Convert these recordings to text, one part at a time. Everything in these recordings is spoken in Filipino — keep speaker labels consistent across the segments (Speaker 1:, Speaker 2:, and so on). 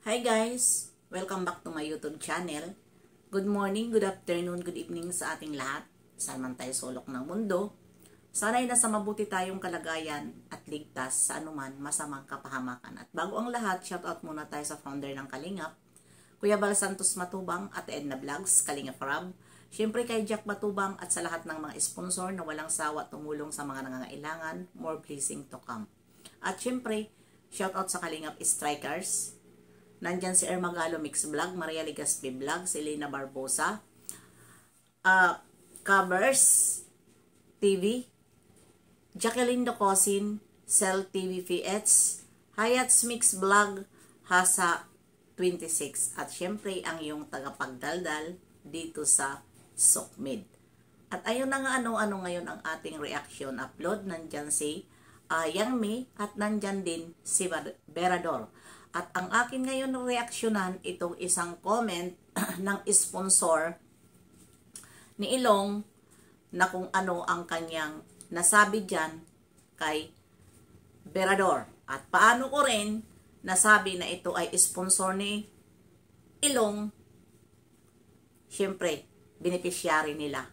Speaker 1: Hi guys! Welcome back to my YouTube channel. Good morning, good afternoon, good evening sa ating lahat. Saan man tayo sulok ng mundo. Sana'y nasa mabuti tayong kalagayan at ligtas sa anuman masamang kapahamakan. At bago ang lahat, shoutout muna tayo sa founder ng Kalingap, Kuya Bal Santos Matubang at Edna Vlogs, Kalingap Rab. Siyempre kay Jack Matubang at sa lahat ng mga sponsor na walang sawa tumulong sa mga nangangailangan, more blessing to come. At siyempre, shoutout sa Kalingap Strikers. Nandyan si Ermagalo Mix Vlog, Maria Ligaspi Vlog, si Lena Barbosa, Covers TV, Jacqueline Docosin, Cell TV VH, Hayats Mix Vlog, Hasa 26, at syempre ang iyong tagapagdaldal dito sa Sokmed. At ayun na nga ano ngayon ang ating reaction upload. Nandyan si Yang Mi at nandyan din si Berador. At ang akin ngayon reaksyonan itong isang comment ng sponsor ni Ilong na kung ano ang kanyang nasabi dyan kay Berador. At paano ko rin nasabi na ito ay sponsor ni Ilong, syempre, beneficiary nila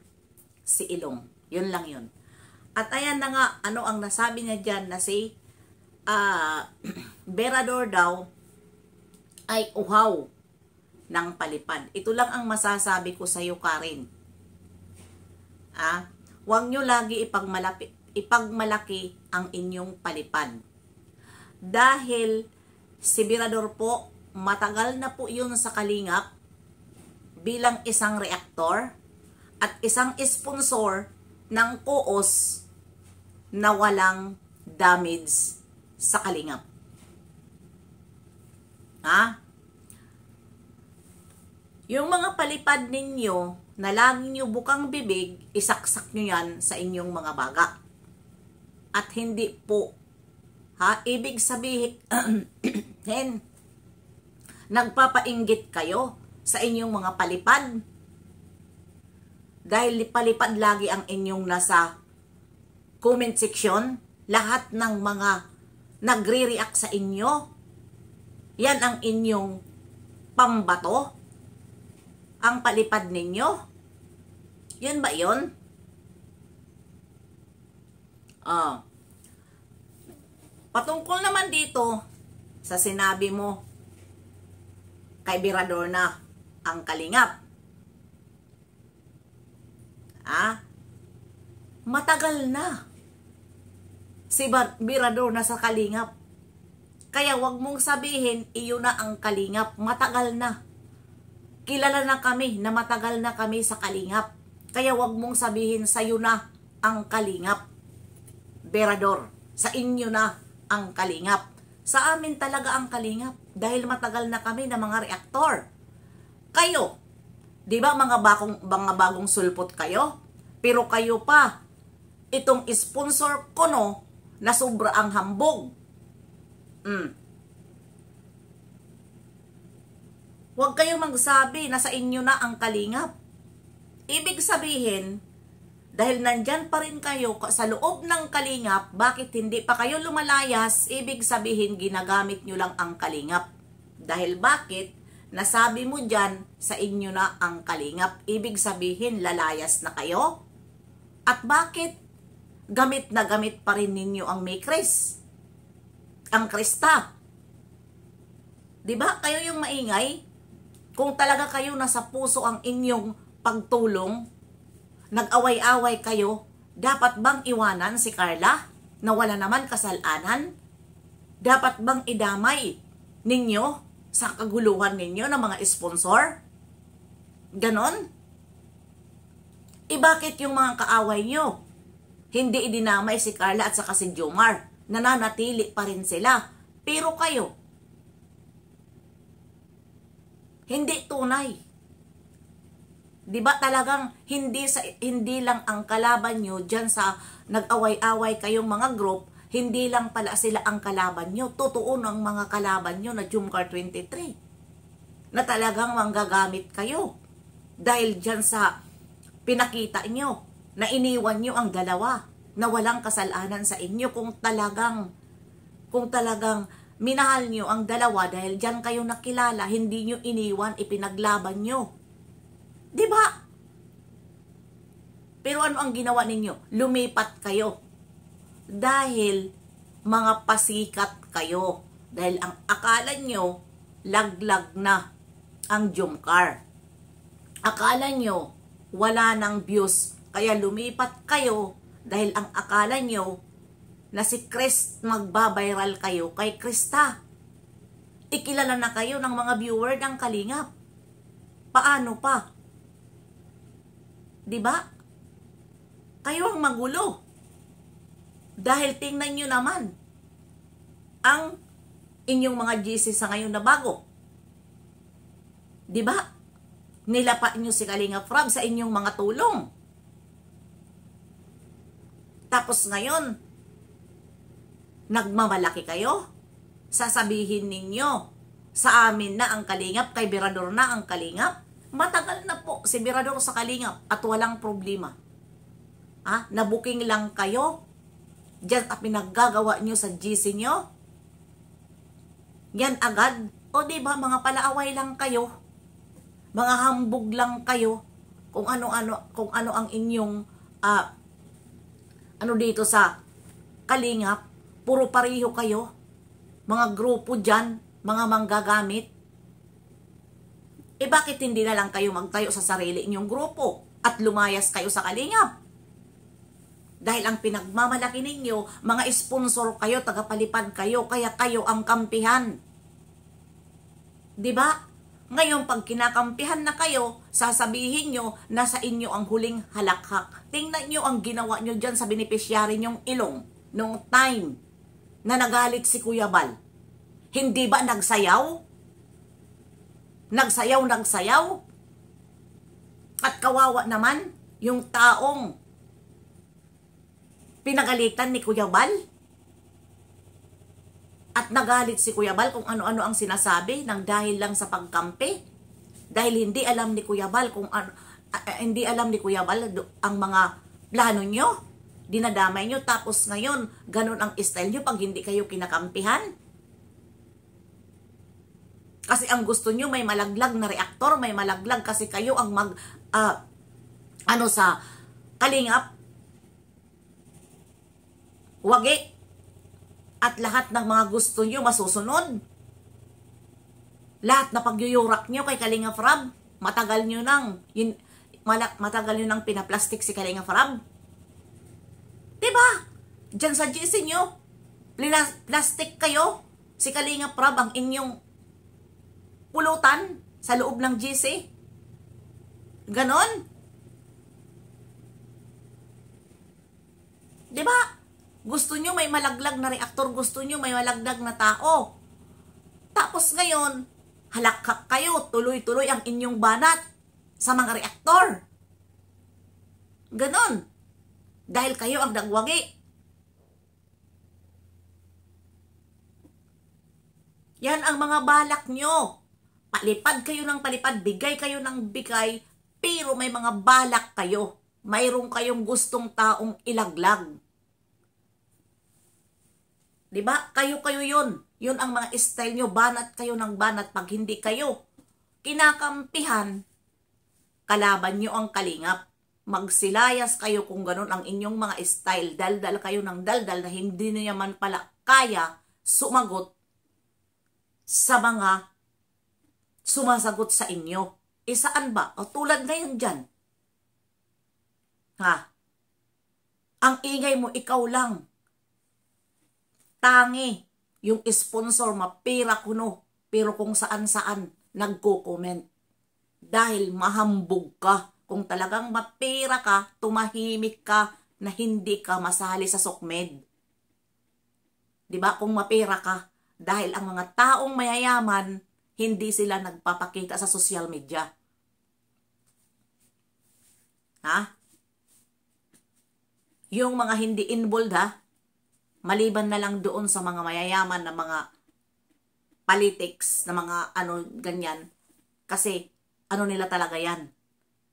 Speaker 1: si Ilong. Yun lang yun. At ayan na nga, ano ang nasabi niya dyan na si Berador daw ay uhaw ng palipad. Ito lang ang masasabi ko sa iyo, Karen. Huwag nyo lagi ipagmalaki ang inyong palipad. Dahil si Berador po, matagal na po yun sa Kalingap bilang isang reaktor at isang sponsor ng kuos na walang damage sa Kalingap. Yung mga palipad ninyo na lagi nyo bukang bibig, isaksak nyo yan sa inyong mga baga. At hindi po, ibig sabihin, nagpapainggit kayo sa inyong mga palipad. Dahil palipad lagi ang inyong nasa comment section, lahat ng mga nagre-react sa inyo, yan ang inyong pambato, ang palipad ninyo. Yun ba yun? Patungkol naman dito sa sinabi mo kay Berador na ang Kalingap. Matagal na si Berador na sa Kalingap. Kaya wag mong sabihin, iyo na ang Kalingap. Matagal na. Kilala na kami na matagal na kami sa Kalingap. Kaya wag mong sabihin, sayo na ang Kalingap. Berador, sa inyo na ang Kalingap. Sa amin talaga ang Kalingap. Dahil matagal na kami na mga reaktor. Kayo, di ba mga bagong sulpot kayo? Pero kayo pa, itong sponsor ko no, na sobra ang hambog. Huwag kayong magsabi na sa inyo na ang Kalingap. Ibig sabihin, dahil nandyan pa rin kayo sa loob ng Kalingap, bakit hindi pa kayo lumalayas? Ibig sabihin, ginagamit nyo lang ang Kalingap. Dahil bakit? Nasabi mo dyan, sa inyo na ang Kalingap. Ibig sabihin, lalayas na kayo? At bakit? Gamit na gamit pa rin ninyo ang Mikris. Ang Krista. Diba? Kayo yung maingay. Kung talaga kayo nasa puso ang inyong pagtulong, nag-away-away kayo, dapat bang iwanan si Carla na wala naman kasalanan? Dapat bang idamay ninyo sa kaguluhan ninyo ng mga sponsor? Ganon? Bakit yung mga kaaway nyo hindi idinamay si Carla at saka si Jomar? Nananatili pa rin sila. Pero kayo, hindi tunay. Diba talagang hindi lang ang kalaban nyo dyan sa nag-away-away kayong mga group, hindi lang pala sila ang kalaban nyo. Totoo ng mga kalaban nyo na Jumcar 23 na talagang manggagamit kayo. Dahil dyan sa pinakita nyo na iniwan nyo ang dalawa na walang kasalanan sa inyo kung talagang minahal nyo ang dalawa dahil dyan kayo nakilala, hindi nyo iniwan, ipinaglaban nyo. Diba? Pero ano ang ginawa ninyo? Lumipat kayo. Dahil mga pasikat kayo. Dahil ang akala nyo, laglag na ang Jumcar. Akala nyo, wala nang views. Kaya lumipat kayo dahil ang akala nyo na si Chris magbabiral kayo kay Krista. Ikilala na kayo ng mga viewer ng Kalingap. Paano pa? Diba? Kayo ang magulo. Dahil tingnan nyo naman ang inyong mga GC sa ngayon na bago. Diba? Nilapa nyo si Kalingap Rob sa inyong mga tulong. Tapos ngayon, nagmamalaki kayo? Sasabihin ninyo, sa amin na ang Kalingap, kay Birador na ang Kalingap? Matagal na po si Birador sa Kalingap at walang problema. Nabuking lang kayo? Diyan at pinaggagawa nyo sa GC nyo? Yan agad? O diba mga palaaway lang kayo? Mga hambog lang kayo? Kung ano ang inyong dito sa Kalingap? Puro pariho kayo, mga grupo dyan, mga manggagamit. Bakit hindi na lang kayo magtayo sa sarili inyong grupo at lumayas kayo sa Kalingap? Dahil ang pinagmamalaki ninyo, mga sponsor kayo, tagapalipad kayo, kaya kayo ang kampihan. Diba? Ngayon, pag kinakampihan na kayo, sasabihin nyo na sa inyo ang huling halakhak. Tingnan nyo ang ginawa nyo dyan sa beneficiary nyong Ilong noong time na nagalit si Kuya Bal. Hindi ba nagsayaw? Nagsayaw. At kawawa naman yung taong pinagalitan ni Kuya Bal. At nagalit si Kuya Bal kung ano-ano ang sinasabi ng dahil lang sa pagkampi. Dahil hindi alam ni Kuya Bal ang mga plano nyo. Dinadamay nyo, tapos ngayon, ganun ang style nyo pag hindi kayo kinakampihan. Kasi ang gusto nyo, may malaglag na reaktor, may malaglag kasi kayo ang sa Kalingap. Wagi. At lahat ng mga gusto nyo masusunod. Lahat na pagyuyurak nyo kay Kalingap Rob, matagal nyo nang pinaplastik si Kalingap Rob. Diba? Diyan sa GC nyo, plastic kayo, si Kalingap Rob ang inyong pulutan sa loob ng GC. Ganon? Diba? Gusto nyo may malaglag na reaktor, gusto nyo may malaglag na tao. Tapos ngayon, halakhak kayo, tuloy-tuloy ang inyong banat sa mga reaktor. Ganon. Dahil kayo ang nagwagi. Yan ang mga balak nyo. Palipad kayo ng palipad, bigay kayo ng bigay, pero may mga balak kayo. Mayroon kayong gustong taong ilaglag. Diba? Kayo yun. Yun ang mga style nyo. Banat kayo ng banat. Pag hindi kayo kinakampihan, kalaban nyo ang Kalingap. Magsilayas kayo kung ganun ang inyong mga style. Daldal kayo ng daldal na hindi niya man pala kaya sumagot sa mga sumasagot sa inyo. Saan ba? O tulad ngayon dyan. Ang ingay mo, ikaw lang. Tangi. Yung sponsor, mapira kuno. Pero kung saan-saan, nagko-comment. Dahil mahambog ka. Kung talagang mapira ka, tumahimik ka na hindi ka masali sa SOCMED. Diba? Kung mapira ka. Dahil ang mga taong mayayaman, hindi sila nagpapakita sa social media. Yung mga hindi involved maliban na lang doon sa mga mayayaman na mga politics, na mga ganyan. Kasi nila talaga yan.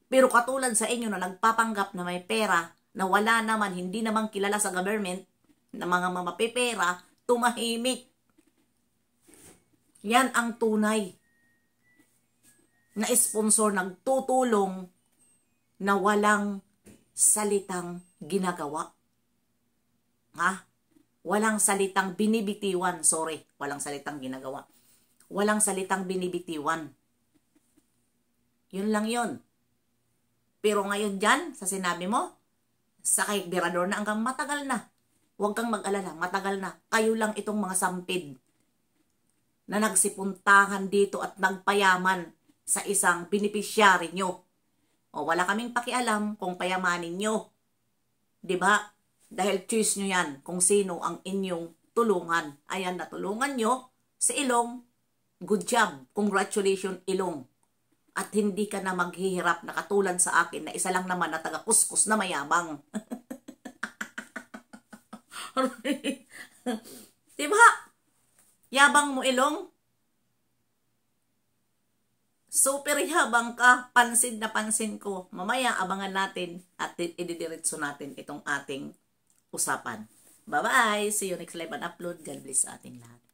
Speaker 1: Pero katulad sa inyo na nagpapanggap na may pera, na wala naman, hindi naman kilala sa government, na mga mamapipera, tumahimik. Yan ang tunay na sponsor nagtutulong na walang salitang ginagawa. Ha? Walang salitang binibitiwan. Sorry, walang salitang ginagawa. Walang salitang binibitiwan. Yun lang yun. Pero ngayon dyan, sa sinabi mo, sa kay Berador na hanggang matagal na. Huwag kang mag-alala, matagal na. Kayo lang itong mga sampid na nagsipuntahan dito at nagpayaman sa isang beneficiary nyo. O wala kaming pakialam kung payamanin nyo. Diba? Dahil choose nyo yan kung sino ang inyong tulungan. Ayan, natulungan nyo si Ilong. Good job. Congratulations, Ilong. At hindi ka na maghihirap na katulad sa akin na isa lang naman na taga-kuskus na mayabang. Diba? Yabang mo, Ilong. Super yabang ka. Pansin na pansin ko. Mamaya abangan natin at ididiretso natin itong ating usapan. Bye-bye! See you next live and upload. God bless ating lahat.